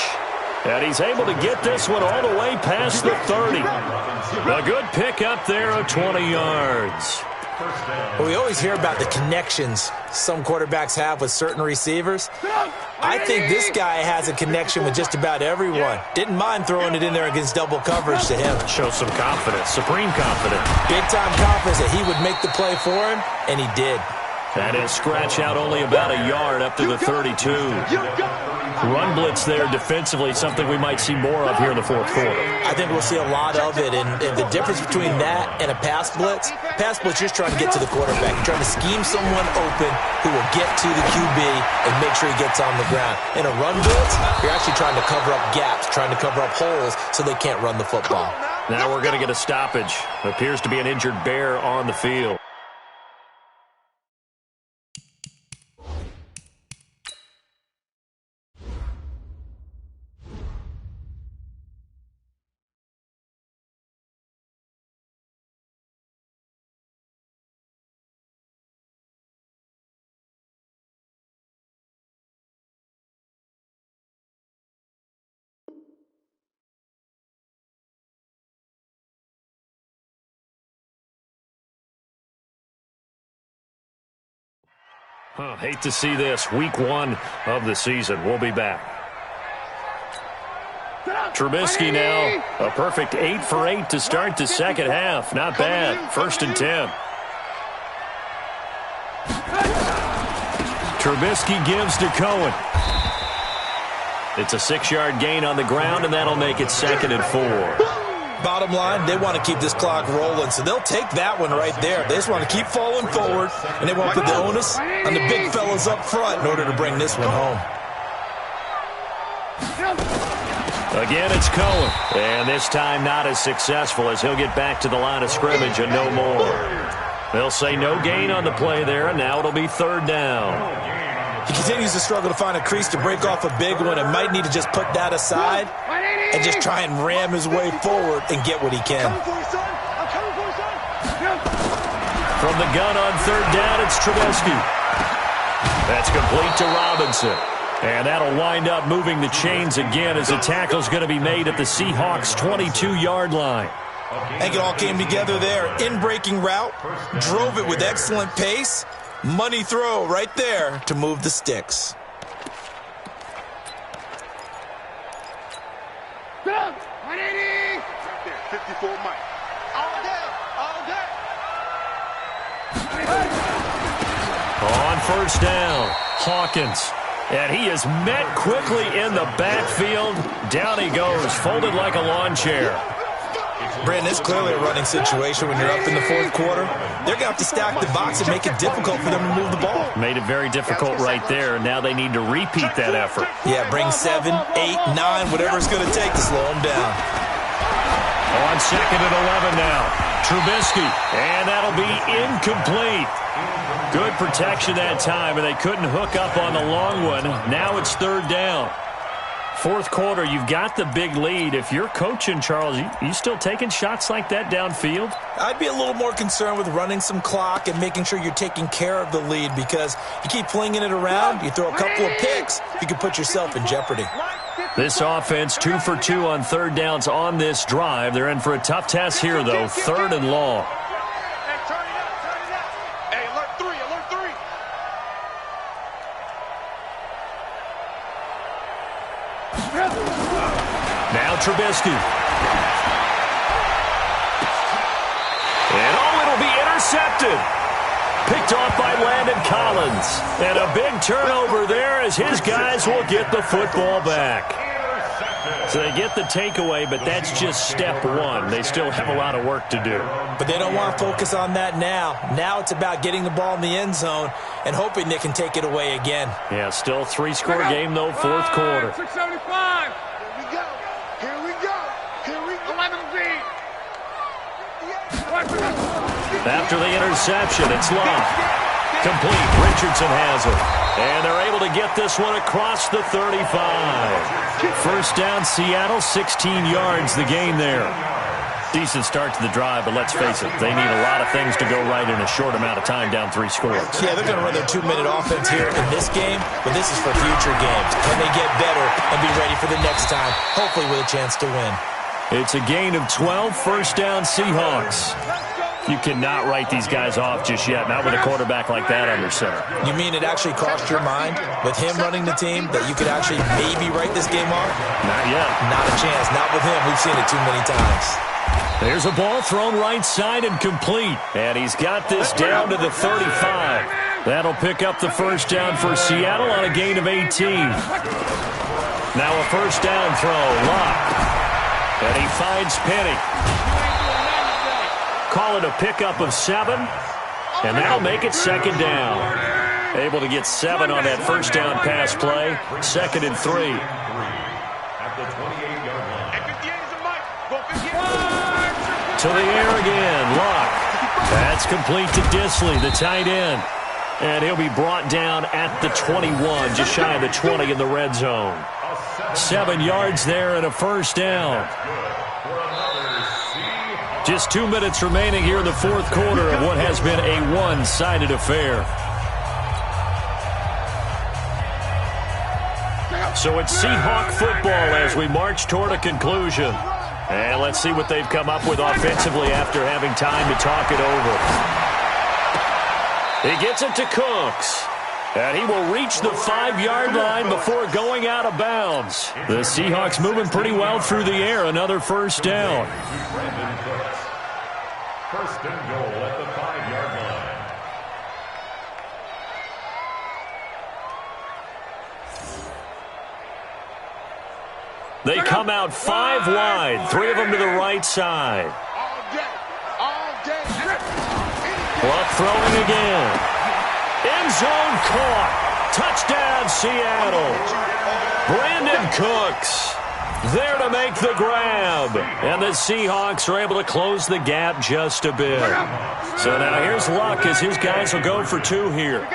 And he's able to get this one all the way past the 30. A good pick up there of 20 yards. Well, we always hear about the connections some quarterbacks have with certain receivers. I think this guy has a connection with just about everyone. Didn't mind throwing it in there against double coverage to him. Shows some confidence, supreme confidence. Big-time confidence that he would make the play for him, and he did. That is scratch out only about a yard up to the 32. Run blitz there defensively, something we might see more of here in the 4th quarter. I think we'll see a lot of it, and the difference between that and a pass blitz, you're just trying to get to the quarterback. You're trying to scheme someone open who will get to the QB and make sure he gets on the ground. In a run blitz, you're actually trying to cover up gaps, trying to cover up holes so they can't run the football. Now we're going to get a stoppage. Appears to be an injured Bear on the field. Hate to see this. Week 1 of the season. We'll be back. Trubisky now, a perfect 8 for 8 to start the second half. Not bad. 1st and 10. Trubisky gives to Cohen. It's a 6-yard gain on the ground, and that'll make it 2nd and 4. Bottom line, they want to keep this clock rolling, so they'll take that one right there. They just want to keep falling forward, and they want to put the onus on the big fellas up front in order to bring this one home. Again, it's Cohen, and this time not as successful as he'll get back to the line of scrimmage and no more. They'll say no gain on the play there, and now it'll be 3rd down. He continues to struggle to find a crease to break off a big one and might need to just put that aside and just try and ram his way forward and get what he can. From the gun on 3rd down, it's Trubisky. That's complete to Robinson. And that'll wind up moving the chains again as the tackle's going to be made at the Seahawks' 22-yard line. I think it all came together there. In-breaking route, drove it with excellent pace. Money throw right there to move the sticks. Right there, 54 Mike. All day. On 1st down, Hawkins. And he is met quickly in the backfield. Down he goes, folded like a lawn chair. Brandon, it's clearly a running situation when you're up in the 4th quarter. They're going to have to stack the box and make it difficult for them to move the ball. Made it very difficult right there. Now they need to repeat that effort. Yeah, bring 7, 8, 9, whatever it's going to take to slow them down. On 2nd and 11 now. Trubisky, and that'll be incomplete. Good protection that time, and they couldn't hook up on the long one. Now it's 3rd down. 4th quarter, you've got the big lead. If you're coaching, Charles, you still taking shots like that downfield? I'd be a little more concerned with running some clock and making sure you're taking care of the lead, because you keep flinging it around, you throw a couple of picks, you can put yourself in jeopardy. This offense 2 for 2 on 3rd downs on this drive. They're in for a tough test here, though. 3rd and long. Hey, alert 3. Now Trubisky. And it'll be intercepted. Picked off by Landon Collins. And a big turnover there as his guys will get the football back. So they get the takeaway, but that's just step 1. They still have a lot of work to do. But they don't want to focus on that now. Now it's about getting the ball in the end zone and hoping they can take it away again. Yeah, still 3-score game, though, 4th quarter. 675. Here we go. 11 feet. After the interception, it's Locke. Complete. Richardson has it. And they're able to get this one across the 35. 1st down, Seattle, 16 yards the gain there. Decent start to the drive, but let's face it, they need a lot of things to go right in a short amount of time down 3 scores. Yeah, they're going to run their 2-minute offense here in this game, but this is for future games. Can they get better and be ready for the next time, hopefully with a chance to win? It's a gain of 12, 1st down, Seahawks. You cannot write these guys off just yet, not with a quarterback like that under center. You mean it actually crossed your mind with him running the team that you could actually maybe write this game off? Not yet. Not a chance. Not with him. We've seen it too many times. There's a ball thrown right side and complete. And he's got this down to the 35. That'll pick up the 1st down for Seattle on a gain of 18. Now a 1st down throw. Locke. And he finds Penny. Call it a pickup of 7, and that'll make it 2nd down. Able to get 7 on that 1st down pass play. 2nd and 3. To the air again. Locke. That's complete to Disley, the tight end. And he'll be brought down at the 21, just shy of the 20 in the red zone. 7 yards there and a 1st down. Just 2 minutes remaining here in the 4th quarter of what has been a one-sided affair. So it's Seahawk football as we march toward a conclusion. And let's see what they've come up with offensively after having time to talk it over. He gets it to Cooks. And he will reach the 5-yard line before going out of bounds. The Seahawks moving pretty well through the air. Another first down. First and goal at the 5-yard line. They come out 5 wide, 3 of them to the right side. Clock throwing again. End zone caught. Touchdown, Seattle. Brandon Cooks there to make the grab. And the Seahawks are able to close the gap just a bit. So now here's Luck as his guys will go for 2 here.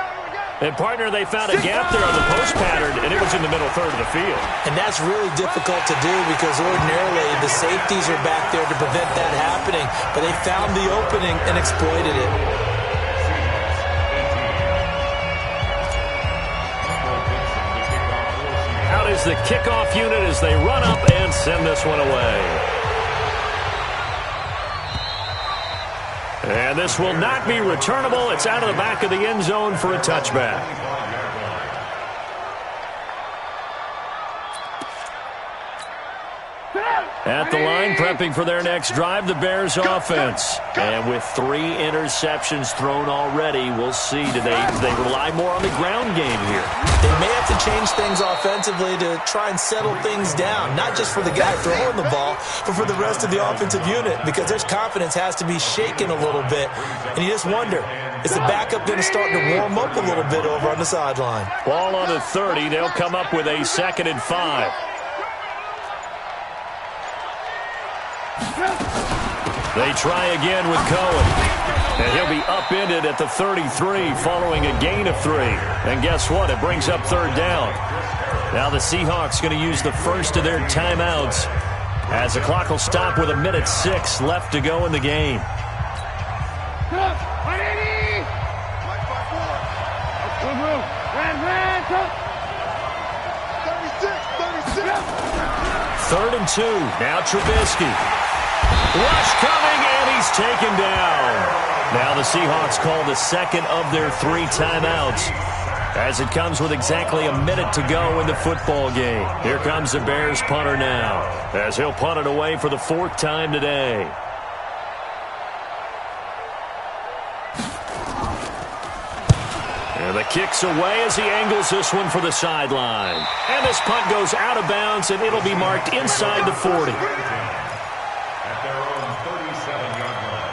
And, partner, they found a gap there on the post pattern, and it was in the middle third of the field. And that's really difficult to do because ordinarily the safeties are back there to prevent that happening. But they found the opening and exploited it. Out is the kickoff unit as they run up and send this one away. And this will not be returnable. It's out of the back of the end zone for a touchback. At the line, prepping for their next drive, the Bears offense. And with 3 interceptions thrown already, we'll see. Do they rely more on the ground game here? They may have to change things offensively to try and settle things down, not just for the guy throwing the ball, but for the rest of the offensive unit, because their confidence has to be shaken a little bit. And you just wonder, is the backup going to start to warm up a little bit over on the sideline? Ball on the 30. They'll come up with a 2nd and 5. They try again with Cohen. And he'll be upended at the 33 following a gain of 3. And guess what? It brings up 3rd down. Now the Seahawks going to use the first of their timeouts as the clock will stop with 1:06 left to go in the game. Third and 2. Now Trubisky. Rush coming, and he's taken down. Now the Seahawks call the 2nd of their 3 timeouts as it comes with exactly 1 minute to go in the football game. Here comes the Bears punter now as he'll punt it away for the 4th time today. And the kick's away as he angles this one for the sideline. And this punt goes out of bounds, and it'll be marked inside the 40. At their own 37-yard line.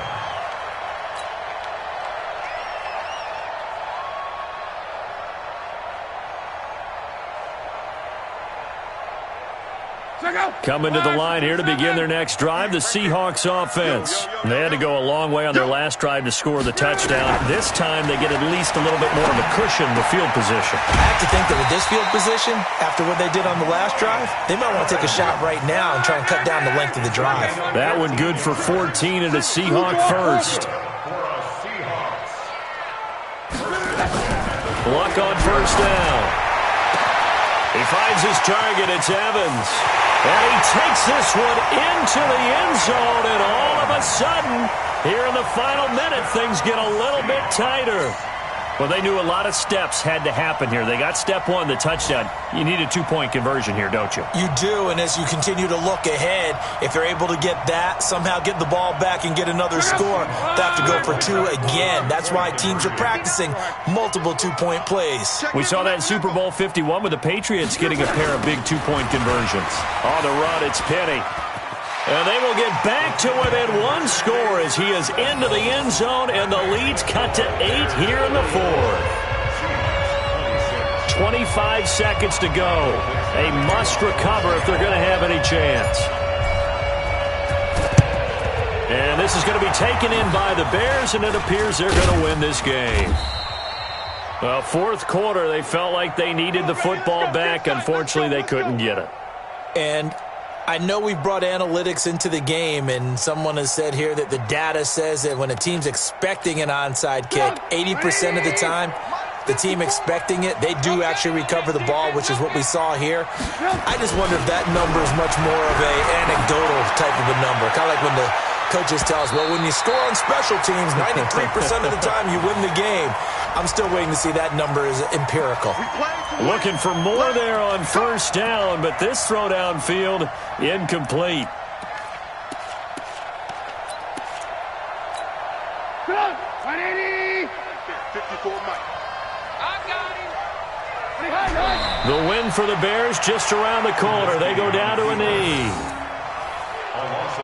Coming to the line here to begin their next drive, the Seahawks offense. They had to go a long way on their last drive to score the touchdown. This time they get at least a little bit more of a cushion in the field position. I have to think that with this field position, after what they did on the last drive, they might want to take a shot right now and try and cut down the length of the drive. That one good for 14 and a Seahawk first. Luck on first down. He finds his target. It's Evans. And he takes this one into the end zone, and all of a sudden, here in the final minute, things get a little bit tighter. Well, they knew a lot of steps had to happen here. They got step 1, the touchdown. You need a 2-point conversion here, don't you? You do, and as you continue to look ahead, if they're able to get that, somehow get the ball back and get another score, they have to go for 2 again. That's why teams are practicing multiple 2-point plays. We saw that in Super Bowl 51 with the Patriots getting a pair of big 2-point conversions. On the run, it's Penny. And they will get back to within 1 score as he is into the end zone, and the lead's cut to 8 here in the 4th. 25 seconds to go. A must recover if they're going to have any chance. And this is going to be taken in by the Bears, and it appears they're going to win this game. Well, 4th quarter, they felt like they needed the football back. Unfortunately, they couldn't get it. And I know we brought analytics into the game, and someone has said here that the data says that when a team's expecting an onside kick, 80% of the time, the team expecting it, they do actually recover the ball, which is what we saw here. I just wonder if that number is much more of an anecdotal type of a number, kind of like when the coaches tell us, well, when you score on special teams, 93% of the time you win the game. I'm still waiting to see that number is empirical. Looking for more there on first down, but this throw downfield incomplete. Come on, 180. 54 Mike. I got him. The win for the Bears just around the corner. They go down to a knee. A loss